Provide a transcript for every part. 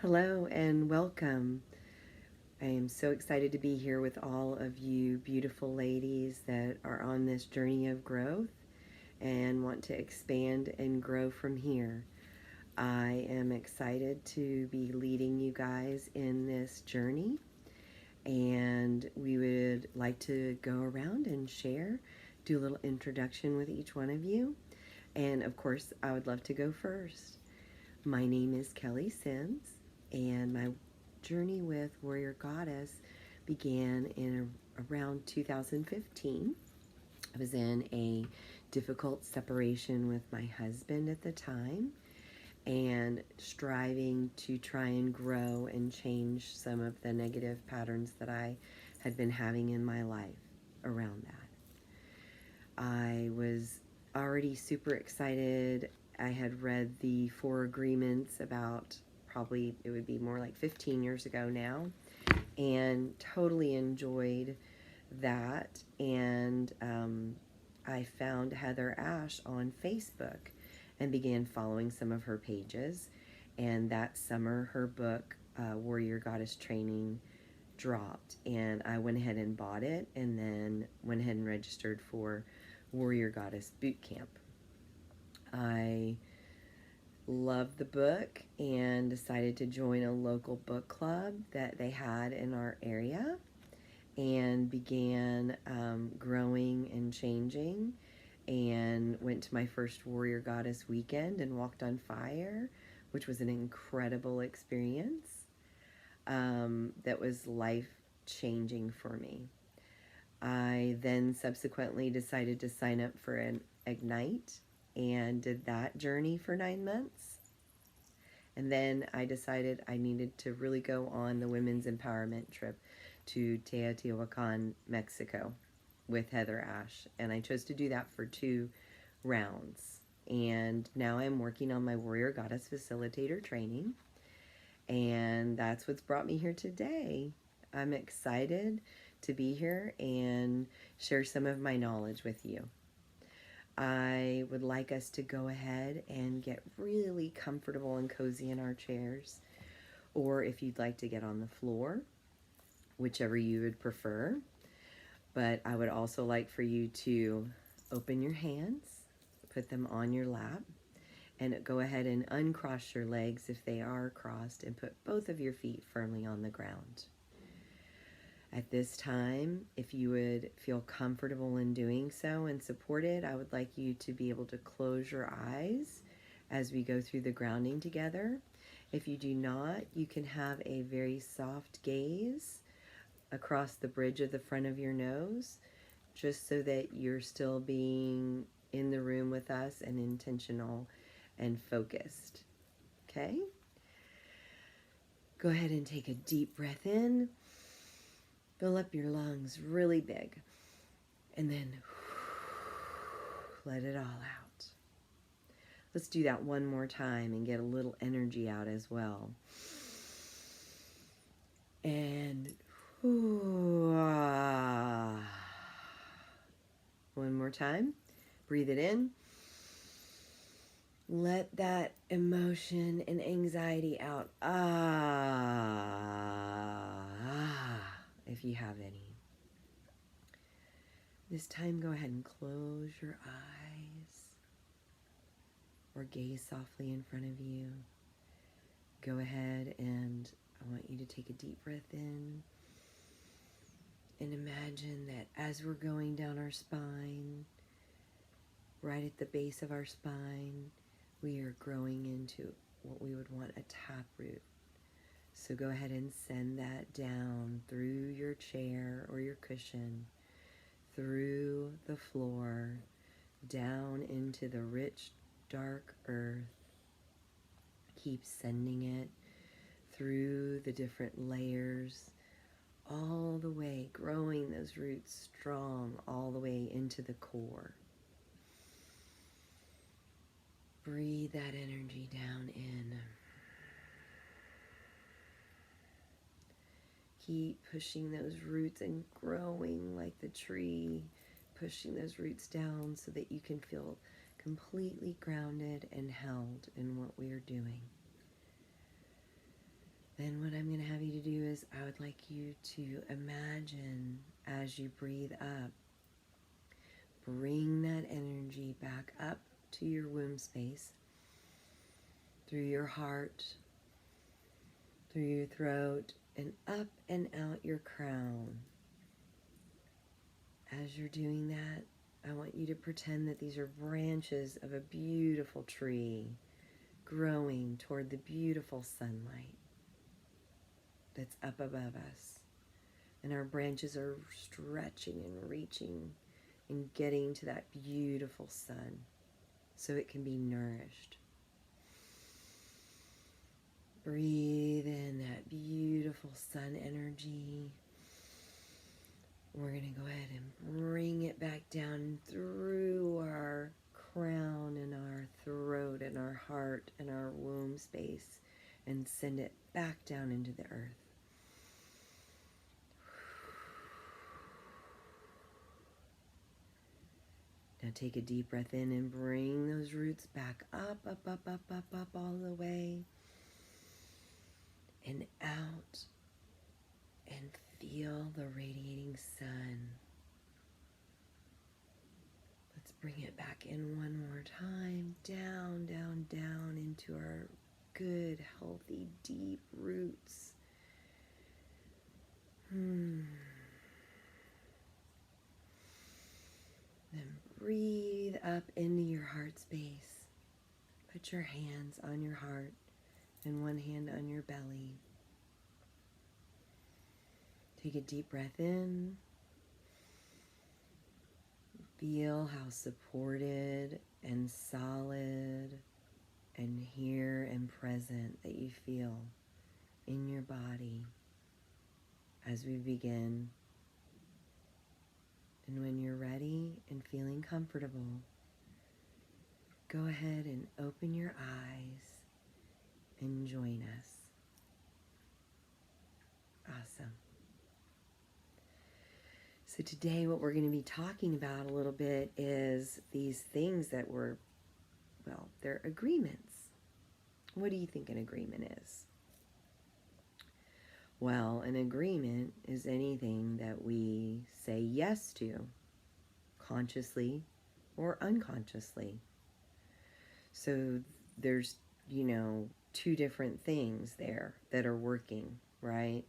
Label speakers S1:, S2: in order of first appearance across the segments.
S1: Hello and welcome. I am so excited to be here with all of you beautiful ladies that are on this journey of growth and want to expand and grow from here. I am excited to be leading you guys in this journey, and we would like to go around and share, do a little introduction with each one of you. And of course, I would love to go first. My name is Kelly Sims, and my journey with Warrior Goddess began in around 2015. I was in a difficult separation with my husband at the time and striving to try and grow and change some of the negative patterns that I had been having in my life around that. I was already super excited. I had read the Four Agreements about, probably it would be more like 15 years ago now, and totally enjoyed that. And I found Heather Ash on Facebook and began following some of her pages. And that summer, her book, Warrior Goddess Training, dropped. And I went ahead and bought it, and then went ahead and registered for Warrior Goddess Boot Camp. I loved the book and decided to join a local book club that they had in our area, and began growing and changing, and went to my first Warrior Goddess weekend and walked on fire, which was an incredible experience that was life changing for me. I then subsequently decided to sign up for an Ignite and did that journey for 9 months. And then I decided I needed to really go on the women's empowerment trip to Teotihuacan, Mexico with Heather Ash. And I chose to do that for 2 rounds. And now I'm working on my Warrior Goddess Facilitator training. And that's what's brought me here today. I'm excited to be here and share some of my knowledge with you. I would like us to go ahead and get really comfortable and cozy in our chairs, or if you'd like to get on the floor, whichever you would prefer. But I would also like for you to open your hands, put them on your lap, and go ahead and uncross your legs if they are crossed, and put both of your feet firmly on the ground. At this time, if you would feel comfortable in doing so and supported, I would like you to be able to close your eyes as we go through the grounding together. If you do not, you can have a very soft gaze across the bridge of the front of your nose, just so that you're still being in the room with us and intentional and focused. Okay? Go ahead and take a deep breath in. Fill up your lungs really big, and then let it all out. Let's do that one more time and get a little energy out as well. And one more time. Breathe it in. Let that emotion and anxiety out. If you have any. This time, go ahead and close your eyes or gaze softly in front of you. Go ahead, and I want you to take a deep breath in and imagine that as we're going down our spine, right at the base of our spine, we are growing into what we would want a taproot. So go ahead and send that down through your chair or your cushion, through the floor, down into the rich, dark earth. Keep sending it through the different layers, all the way, growing those roots strong, all the way into the core. Breathe that energy down in. Keep pushing those roots and growing like the tree, pushing those roots down so that you can feel completely grounded and held in what we are doing. Then what I'm going to have you to do is I would like you to imagine as you breathe up, bring that energy back up to your womb space, through your heart, through your throat, and up and out your crown. As you're doing that, I want you to pretend that these are branches of a beautiful tree growing toward the beautiful sunlight that's up above us. And our branches are stretching and reaching and getting to that beautiful sun so it can be nourished. Breathe in that beautiful sun energy. We're going to go ahead and bring it back down through our crown and our throat and our heart and our womb space and send it back down into the earth. Now take a deep breath in and bring those roots back up, up, up, up, up, up, all the way. And out. And feel the radiating sun. Let's bring it back in one more time. Down, down, down into our good, healthy, deep roots. Then breathe up into your heart space. Put your hands on your heart and one hand on your belly. Take a deep breath in. Feel how supported and solid and here and present that you feel in your body as we begin. And when you're ready and feeling comfortable, go ahead and open your eyes and join us. Awesome. So today what we're going to be talking about a little bit is these things that they're agreements. What do you think an agreement is? Well, an agreement is anything that we say yes to, consciously or unconsciously. So there's, two different things there that are working, right?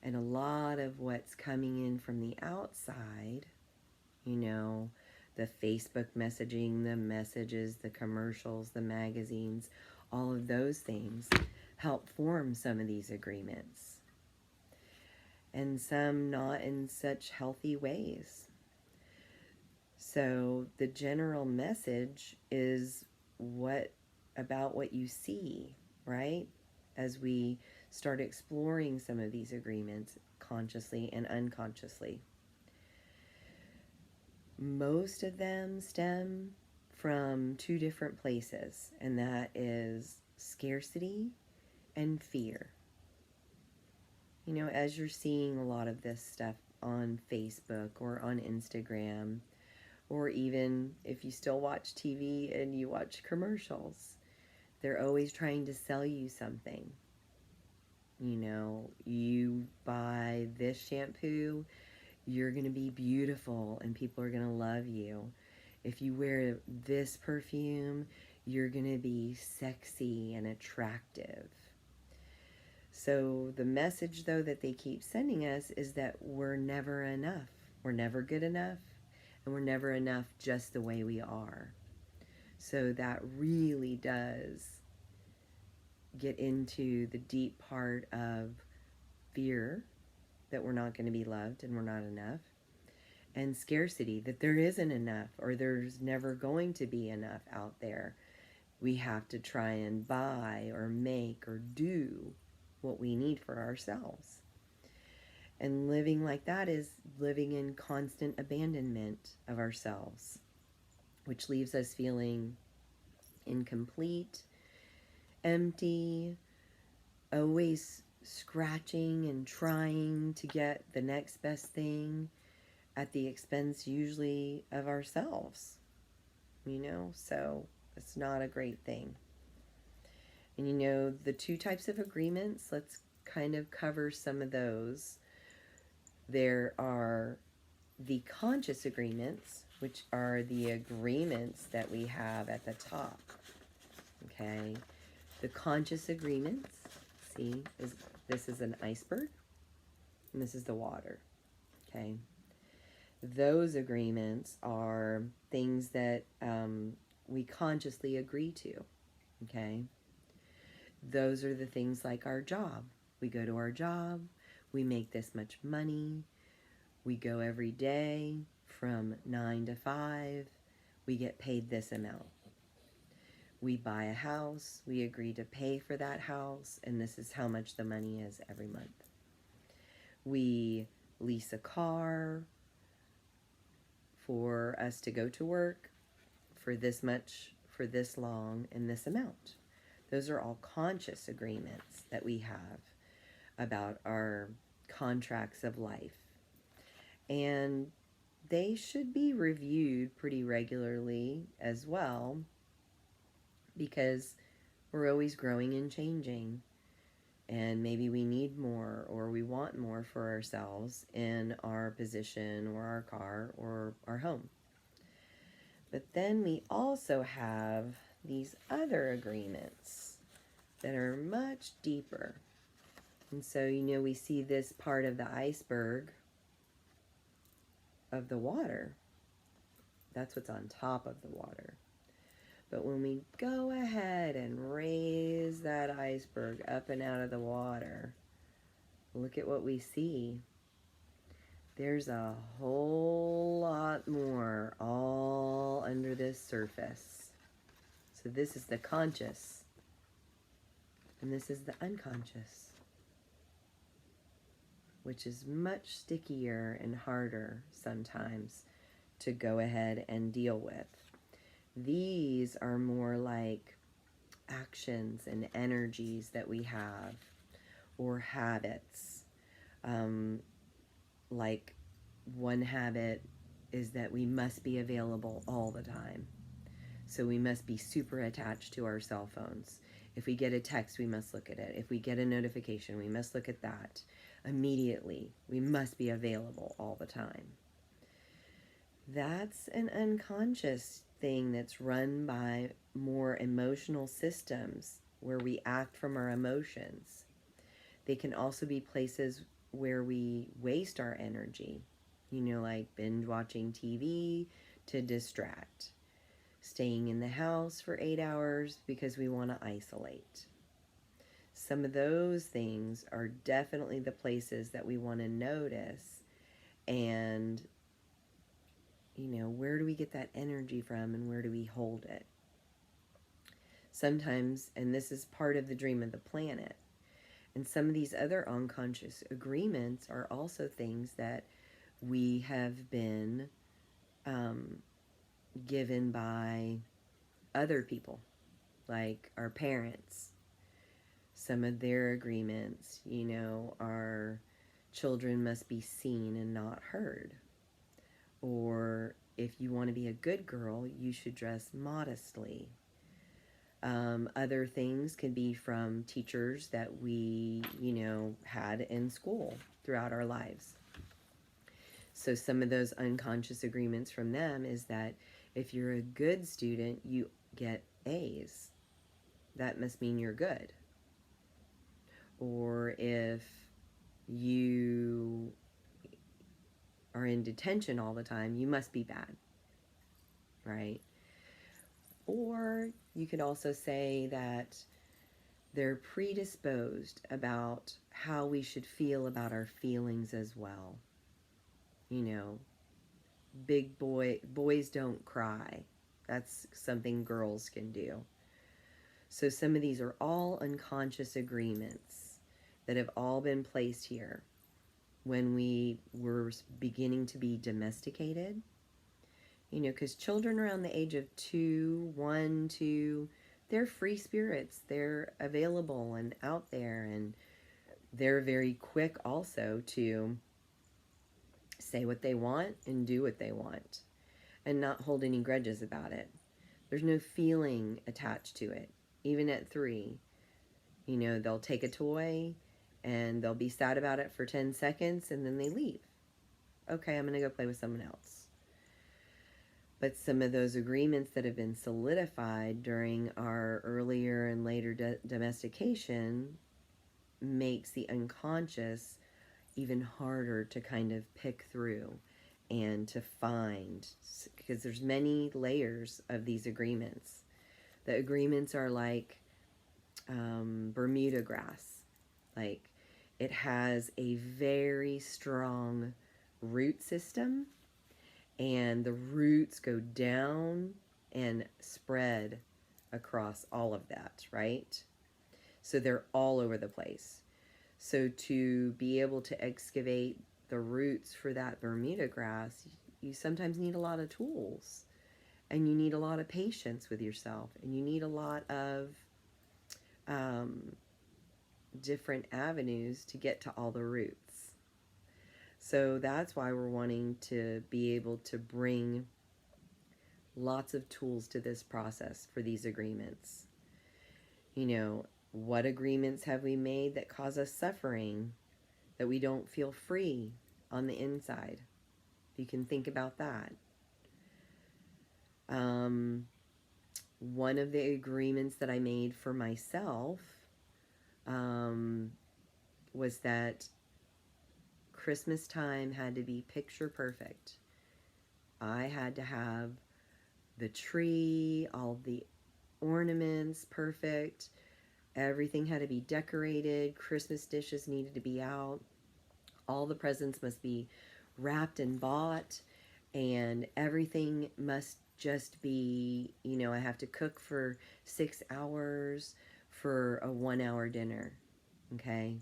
S1: And a lot of what's coming in from the outside, the Facebook messaging, the messages, the commercials, the magazines, all of those things help form some of these agreements. And some not in such healthy ways. So the general message is about what you see, right? As we start exploring some of these agreements consciously and unconsciously. Most of them stem from two different places, and that is scarcity and fear. As you're seeing a lot of this stuff on Facebook or on Instagram, or even if you still watch TV and you watch commercials, they're always trying to sell you something. You buy this shampoo, you're going to be beautiful and people are going to love you. If you wear this perfume, you're going to be sexy and attractive. So the message, though, that they keep sending us is that we're never enough. We're never good enough, and we're never enough just the way we are. So that really does get into the deep part of fear that we're not going to be loved and we're not enough, and scarcity, that there isn't enough or there's never going to be enough out there. We have to try and buy or make or do what we need for ourselves. And living like that is living in constant abandonment of ourselves, which leaves us feeling incomplete, empty, always scratching and trying to get the next best thing at the expense usually of ourselves, so it's not a great thing. And the two types of agreements, let's kind of covers some of those. There are the conscious agreements, which are the agreements that we have at the top. Okay, the conscious agreements, see, this is an iceberg, and this is the water. Okay, those agreements are things that we consciously agree to. Okay, those are the things like our job. We go to our job, we make this much money, we go every day from 9 to 5, we get paid this amount. We buy a house, we agree to pay for that house, and this is how much the money is every month. We lease a car for us to go to work for this much, for this long, and this amount. Those are all conscious agreements that we have about our contracts of life. And they should be reviewed pretty regularly as well, because we're always growing and changing. And maybe we need more or we want more for ourselves in our position or our car or our home. But then we also have these other agreements that are much deeper. And so, we see this part of the iceberg of the water. That's what's on top of the water. But when we go ahead and raise that iceberg up and out of the water, look at what we see. There's a whole lot more all under this surface. So this is the conscious, and this is the unconscious, which is much stickier and harder sometimes to go ahead and deal with. These are more like actions and energies that we have, or habits. Like one habit is that we must be available all the time. So we must be super attached to our cell phones. If we get a text, we must look at it. If we get a notification, we must look at that immediately. We must be available all the time. That's an unconscious thing that's run by more emotional systems where we act from our emotions. They can also be places where we waste our energy, like binge watching TV to distract, staying in the house for 8 hours because we want to isolate. Some of those things are definitely the places that we want to notice, and where do we get that energy from and where do we hold it? Sometimes, and this is part of the dream of the planet, and some of these other unconscious agreements are also things that we have been given by other people, like our parents. Some of their agreements, our children must be seen and not heard. Or if you want to be a good girl, you should dress modestly. Other things can be from teachers that we, had in school throughout our lives. So some of those unconscious agreements from them is that if you're a good student, you get A's. That must mean you're good. Or if you are in detention all the time, you must be bad, right? Or you could also say that they're predisposed about how we should feel about our feelings as well. Boys don't cry. That's something girls can do. So some of these are all unconscious agreements that have all been placed here when we were beginning to be domesticated. Because children around the age of 1, 2, they're free spirits. They're available and out there, and they're very quick also to say what they want and do what they want and not hold any grudges about it. There's no feeling attached to it. Even at 3, they'll take a toy and they'll be sad about it for 10 seconds and then they leave. Okay, I'm going to go play with someone else. But some of those agreements that have been solidified during our earlier and later domestication makes the unconscious even harder to kind of pick through and to find, because there's many layers of these agreements. The agreements are like Bermuda grass. Like, it has a very strong root system, and the roots go down and spread across all of that, right? So they're all over the place. So to be able to excavate the roots for that Bermuda grass, you sometimes need a lot of tools, and you need a lot of patience with yourself, and you need a lot of different avenues to get to all the roots. So that's why we're wanting to be able to bring lots of tools to this process for these agreements. You know, what agreements have we made that cause us suffering, that we don't feel free on the inside? You can think about that. One of the agreements that I made for myself was that Christmas time had to be picture perfect. I had to have the tree, all the ornaments perfect. Everything had to be decorated. Christmas dishes needed to be out. All the presents must be wrapped and bought. And everything must just be, you know, I have to cook for 6 hours for a 1-hour dinner. Okay?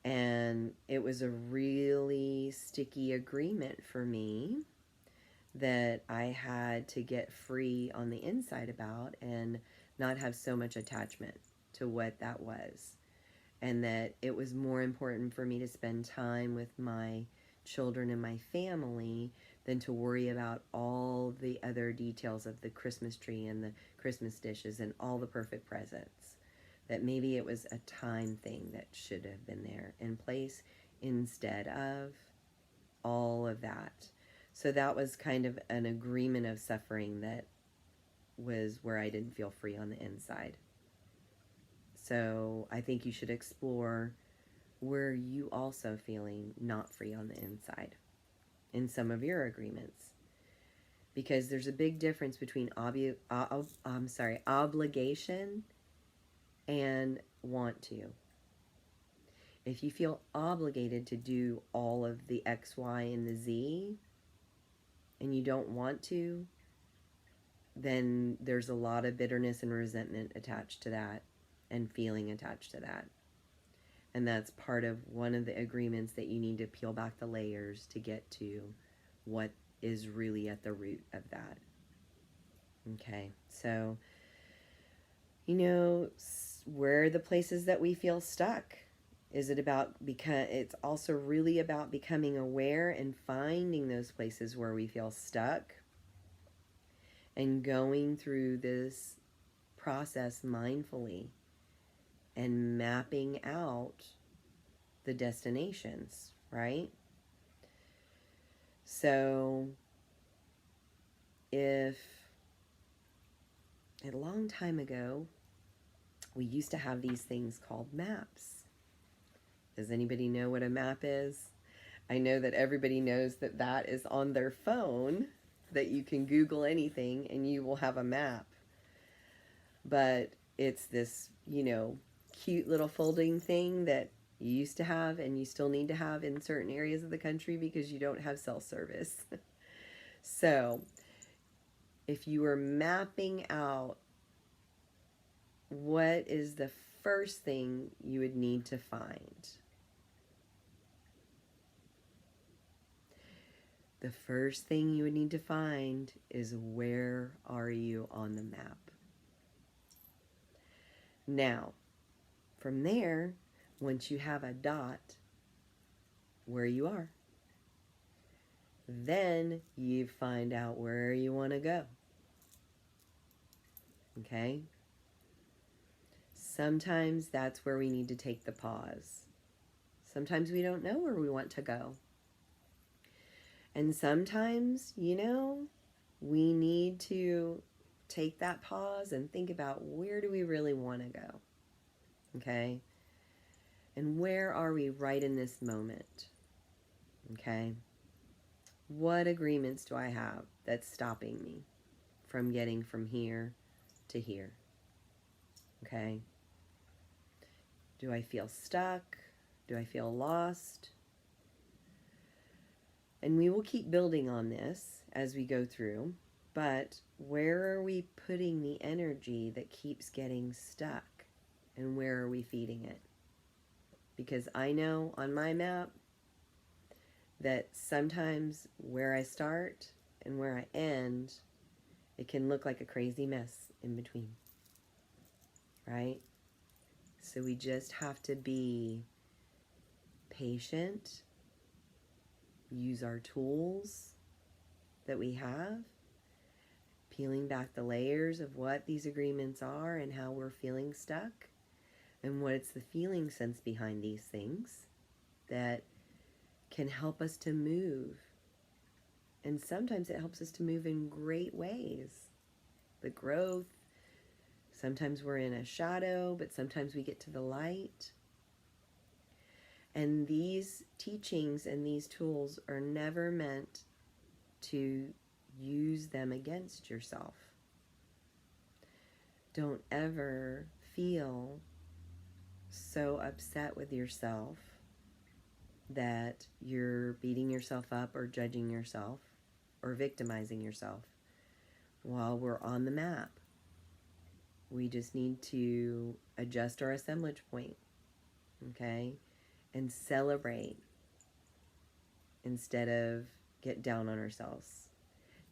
S1: And it was a really sticky agreement for me that I had to get free on the inside about and not have so much attachment to what that was. And that it was more important for me to spend time with my children and my family than to worry about all the other details of the Christmas tree and the Christmas dishes and all the perfect presents. That maybe it was a time thing that should have been there in place instead of all of that. So that was kind of an agreement of suffering that was where I didn't feel free on the inside. So I think you should explore where you also feeling not free on the inside in some of your agreements. Because there's a big difference between obligation and want to. If you feel obligated to do all of the X, Y, and the Z, and you don't want to, then there's a lot of bitterness and resentment attached to that, and feeling attached to that. And that's part of one of the agreements that you need to peel back the layers to get to what is really at the root of that. Okay, so, you know, where are the places that we feel stuck? Is it about, because it's also really about becoming aware and finding those places where we feel stuck and going through this process mindfully and mapping out the destinations, right? So if a long time ago we used to have these things called maps. Does anybody know what a map is? I know that everybody knows that that is on their phone, that you can Google anything and you will have a map. But it's this, you know, cute little folding thing that you used to have and you still need to have in certain areas of the country because you don't have cell service. So if you were mapping out, what is the first thing you would need to find? The first thing you would need to find is, where are you on the map? Now, from there, once you have a dot where you are, then you find out where you want to go. Okay? Sometimes that's where we need to take the pause Sometimes we don't know where we want to go. And sometimes, we need to take that pause and think about, where do we really want to go? Okay? And where are we right in this moment? Okay? What agreements do I have that's stopping me from getting from here to here? Okay? Do I feel stuck? Do I feel lost? And we will keep building on this as we go through, but where are we putting the energy that keeps getting stuck? And where are we feeding it? Because I know on my map that sometimes where I start and where I end, it can look like a crazy mess in between, right? So we just have to be patient, use our tools that we have, peeling back the layers of what these agreements are and how we're feeling stuck, and what it's the feeling sense behind these things that can help us to move. And sometimes it helps us to move in great ways. The growth, sometimes we're in a shadow, but sometimes we get to the light. And these teachings and these tools are never meant to use them against yourself. Don't ever feel so upset with yourself that you're beating yourself up or judging yourself or victimizing yourself while we're on the map. We just need to adjust our assemblage point, okay? And celebrate instead of get down on ourselves.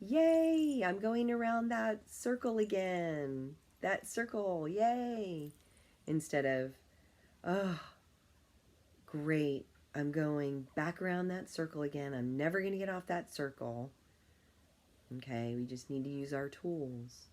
S1: Yay! I'm going around that circle again. That circle, yay! Instead of, oh, great, I'm going back around that circle again. I'm never going to get off that circle. Okay, we just need to use our tools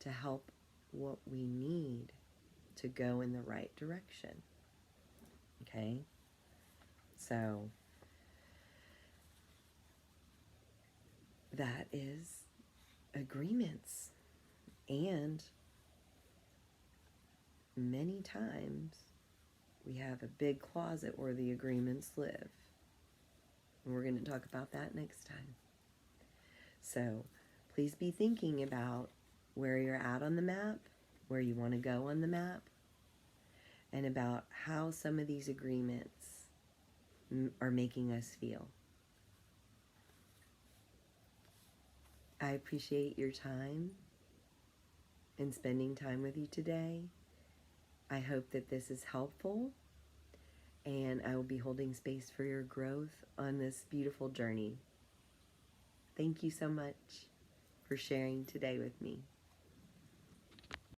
S1: to help what we need to go in the right direction. Okay, so that is agreements. And many times we have a big closet where the agreements live. And we're going to talk about that next time. So please be thinking about where you're at on the map, where you want to go on the map, and about how some of these agreements are making us feel. I appreciate your time and spending time with you today. I hope that this is helpful, and I will be holding space for your growth on this beautiful journey. Thank you so much for sharing today with me.